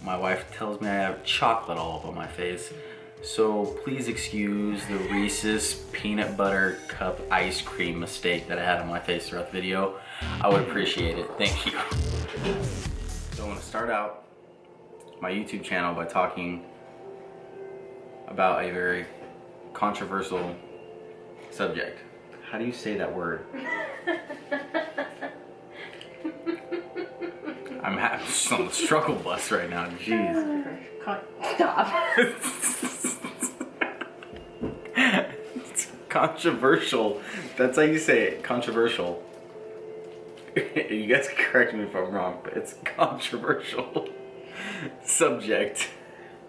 My wife tells me I have chocolate all over my face. So please excuse the Reese's peanut butter cup ice cream mistake that I had on my face throughout the video. I would appreciate it. Thank you. So I'm gonna start out my YouTube channel by talking about a very controversial subject. How do you say that word? I'm just on the struggle bus right now. Jeez. Stop. It's controversial. That's how you say it. Controversial. You guys can correct me if I'm wrong, but it's controversial subject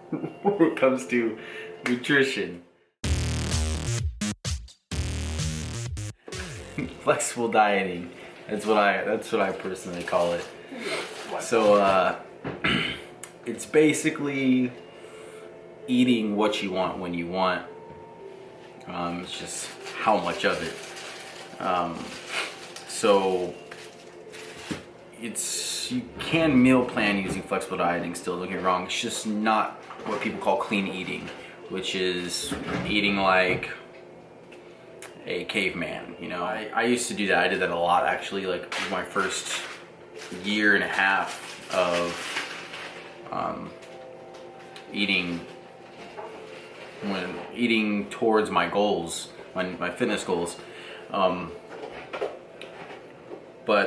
when it comes to nutrition. Flexible dieting. That's what I personally call it. So it's basically eating what you want when you want. It's just how much of it. So you can meal plan using flexible dieting still, don't get me wrong. It's just not what people call clean eating, which is eating like a caveman. You know, I used to do that. I did that a lot actually, like my first year and a half of eating towards my goals, my fitness goals. But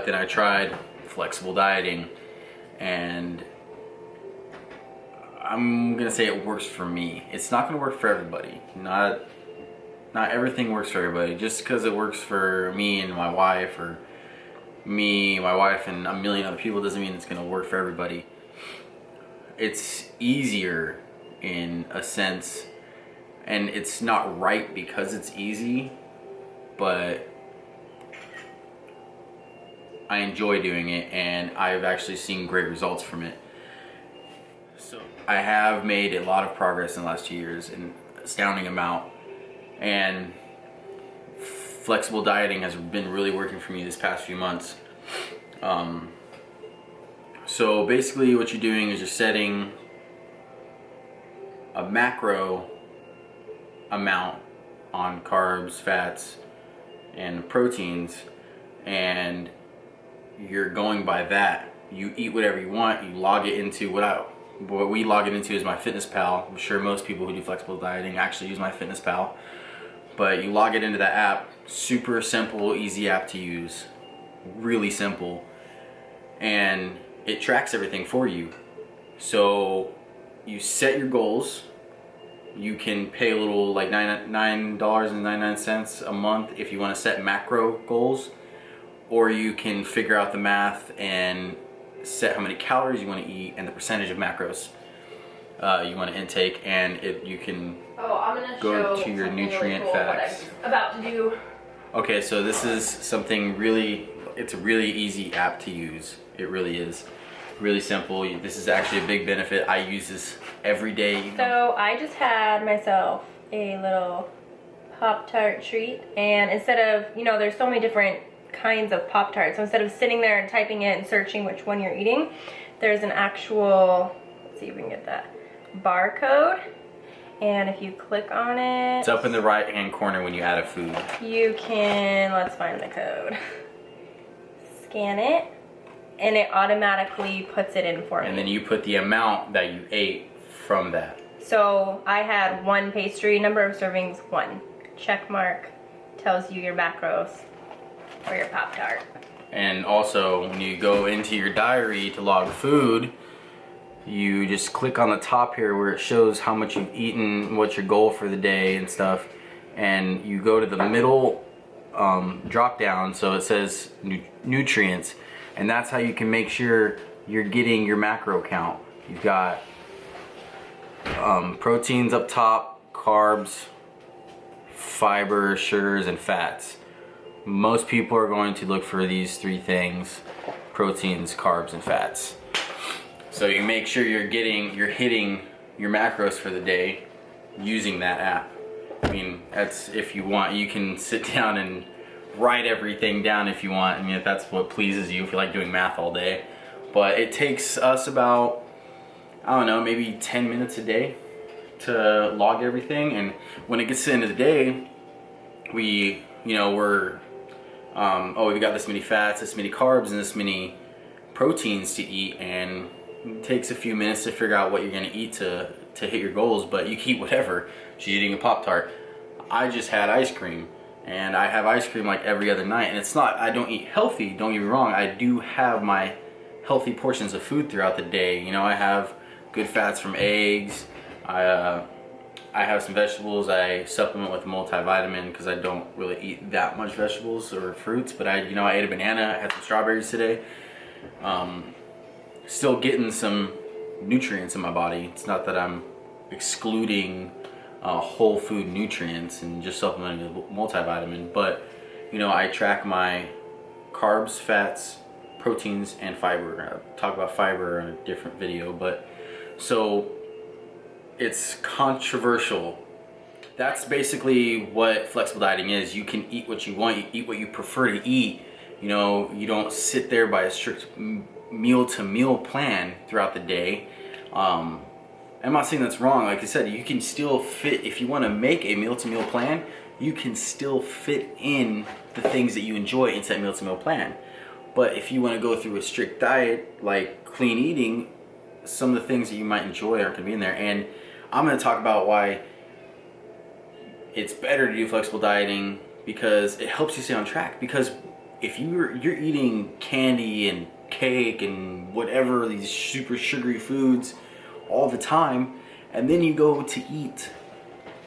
then I tried flexible dieting, and I'm gonna say it works for me. It's not gonna work for everybody. Not everything works for everybody. Just because it works for me and my wife, or my wife and a million other people, doesn't mean it's gonna work for everybody. It's easier in a sense, and it's not right because it's easy, but I enjoy doing it, and I've actually seen great results from it. So I have made a lot of progress in the last 2 years, an astounding amount, and flexible dieting has been really working for me this past few months. So basically what you're doing is you're setting a macro amount on carbs, fats, and proteins, and you're going by that. You eat whatever you want, you log it into what we log it into is MyFitnessPal. I'm sure most people who do flexible dieting actually use MyFitnessPal. But you log it into the app. Super simple, easy app to use. Really simple. And it tracks everything for you. So you set your goals. You can pay a little, like $9.99 a month if you want to set macro goals. Or you can figure out the math and set how many calories you want to eat and the percentage of macros you want to intake, and you can go to your nutrient facts. What I'm about to do. Okay, so this is something it's a really easy app to use. It really is. Really simple. This is actually a big benefit. I use this every day. So I just had myself a little Pop-Tart treat, and instead of, there's so many different kinds of Pop-Tarts, so instead of sitting there and typing it and searching which one you're eating, there's an actual, let's see if we can get that, barcode, and if you click on it, it's up in the right hand corner when you add a food. You can, let's find the code, scan it, and it automatically puts it in for me. And then you put the amount that you ate from that. So I had one pastry, number of servings 1. Check mark, tells you your macros for your Pop-Tart. And also, when you go into your diary to log food, you just click on the top here where it shows how much you've eaten, what's your goal for the day and stuff, and you go to the middle drop down, so it says nutrients, and that's how you can make sure you're getting your macro count. You've got proteins up top, carbs, fiber, sugars, and fats. Most people are going to look for these 3 things: proteins, carbs, and fats. So you make sure you're hitting your macros for the day using that app. I mean, that's if you want. You can sit down and write everything down if you want. I mean, if that's what pleases you, if you like doing math all day. But it takes us about I don't know, maybe 10 minutes a day to log everything. And when it gets to the end of the day, we, you know, oh, we got this many fats, this many carbs, and this many proteins to eat, and it takes a few minutes to figure out what you're going to eat to hit your goals. But you can eat whatever. She's eating a Pop-Tart. I just had ice cream, and I have ice cream like every other night. And it's not, I don't eat healthy, don't get me wrong. I do have my healthy portions of food throughout the day. You know, I have good fats from eggs. I have some vegetables. I supplement with a multivitamin because I don't really eat that much vegetables or fruits. But I ate a banana. I had some strawberries today. Still getting some nutrients in my body. It's not that I'm excluding whole food nutrients and just supplementing with multivitamin, but you know, I track my carbs, fats, proteins, and fiber. I'll talk about fiber in a different video, but so it's controversial. That's basically what flexible dieting is. You can eat what you want, you eat what you prefer to eat. You know, you don't sit there by a strict meal to meal plan throughout the day. I'm not saying that's wrong. Like I said, you can still fit, if you want to make a meal to meal plan, you can still fit in the things that you enjoy into that meal to meal plan. But if you want to go through a strict diet, like clean eating, some of the things that you might enjoy aren't going to be in there. And I'm going to talk about why it's better to do flexible dieting, because it helps you stay on track. Because if you're eating candy and cake and whatever, these super sugary foods all the time, and then you go to eat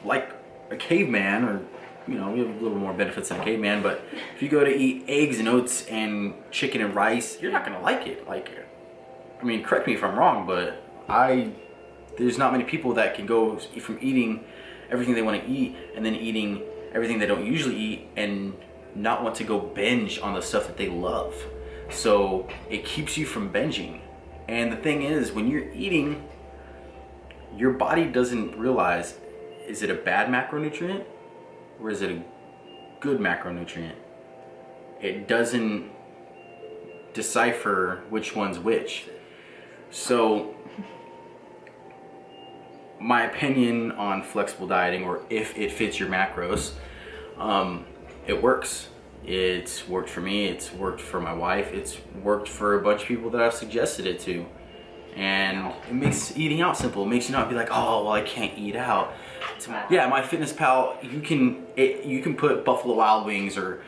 like a caveman, or you know, you have a little more benefits than a caveman, but if you go to eat eggs and oats and chicken and rice, you're not gonna like it. Like, I mean, correct me if I'm wrong, but there's not many people that can go from eating everything they want to eat and then eating everything they don't usually eat and not want to go binge on the stuff that they love. So it keeps you from binging. And the thing is, when you're eating, your body doesn't realize, is it a bad macronutrient or is it a good macronutrient? It doesn't decipher which one's which. So my opinion on flexible dieting, or if it fits your macros, it works. It's worked for me, it's worked for my wife, it's worked for a bunch of people that I've suggested it to. And it makes eating out simple. It makes you not be like, oh, well, I can't eat out. Yeah, MyFitnessPal, you can put Buffalo Wild Wings or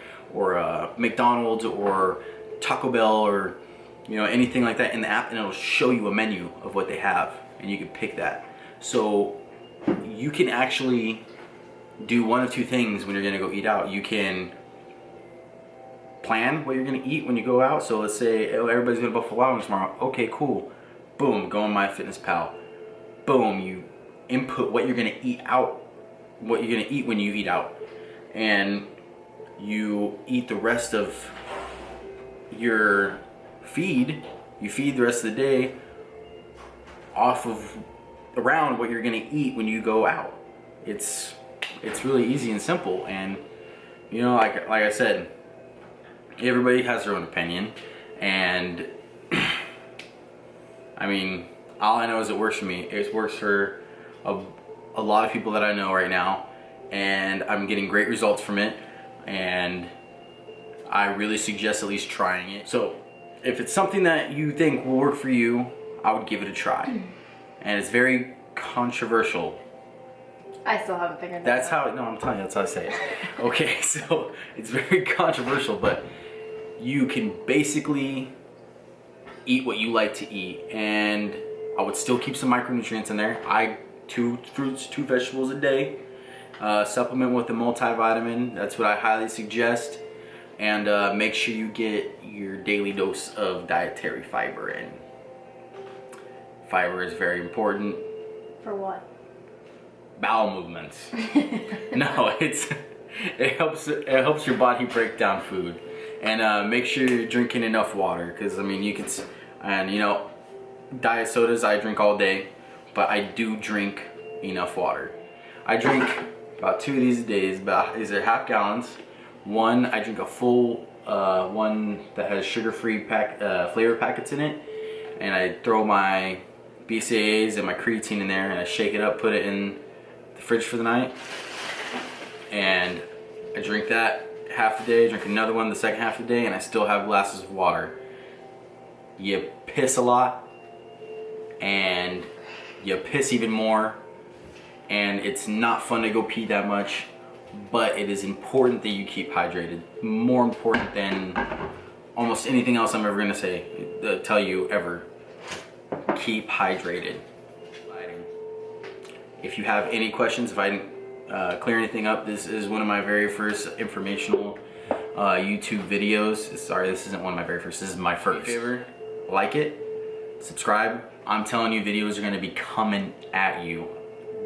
McDonald's or Taco Bell or you know, anything like that in the app, and it'll show you a menu of what they have, and you can pick that. So you can actually do one of two things when you're gonna go eat out. You can plan what you're gonna eat when you go out. So let's say, oh, everybody's gonna Buffalo Wild Wings tomorrow. Okay, cool. Boom, go on MyFitnessPal. Boom, you input what you're gonna eat out, what you're gonna eat when you eat out, and you eat the rest of your feed. You feed the rest of the day off of around what you're gonna eat when you go out. It's really easy and simple, and you know, like I said, everybody has their own opinion, and I mean, all I know is it works for me. It works for a lot of people that I know right now, and I'm getting great results from it, and I really suggest at least trying it. So if it's something that you think will work for you, I would give it a try. And it's very controversial. I still haven't figured that out. That's how, no, I'm telling you, that's how I say it. Okay, so it's very controversial, but you can basically eat what you like to eat, and I would still keep some micronutrients in there. 2 fruits, 2 vegetables a day. Supplement with a multivitamin. That's what I highly suggest. And make sure you get your daily dose of dietary fiber in. Fiber is very important. For what? Bowel movements. No, it helps your body break down food. And make sure you're drinking enough water, because I mean, you can, and you know, diet sodas I drink all day, but I do drink enough water. I drink about 2 of these a day. These are half gallons. One, I drink a full one that has sugar-free flavor packets in it, and I throw my BCAAs and my creatine in there, and I shake it up, put it in the fridge for the night, and I drink that half the day, drink another one the second half of the day, and I still have glasses of water. You piss a lot, and you piss even more, and it's not fun to go pee that much, but it is important that you keep hydrated. More important than almost anything else I'm ever gonna tell you ever. Keep hydrated. If you have any questions, if I didn't clear anything up, this is one of my very first informational YouTube videos. Sorry, this isn't one of my very first, this is my first. Do me a favor, like it, subscribe. I'm telling you, videos are gonna be coming at you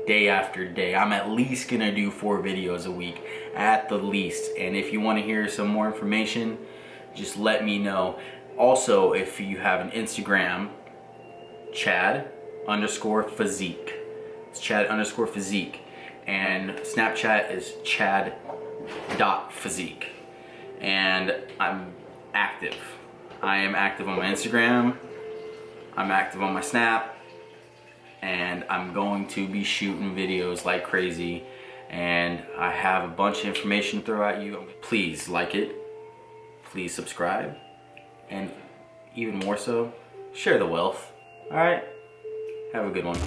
day after day. I'm at least gonna do 4 videos a week, at the least. And if you wanna hear some more information, just let me know. Also, if you have an Instagram, Chad_physique. It's Chad_physique. And Snapchat is Chad.physique. And I'm active. I am active on my Instagram. I'm active on my Snap. And I'm going to be shooting videos like crazy. And I have a bunch of information to throw at you. Please like it. Please subscribe. And even more so, share the wealth. Alright? Have a good one.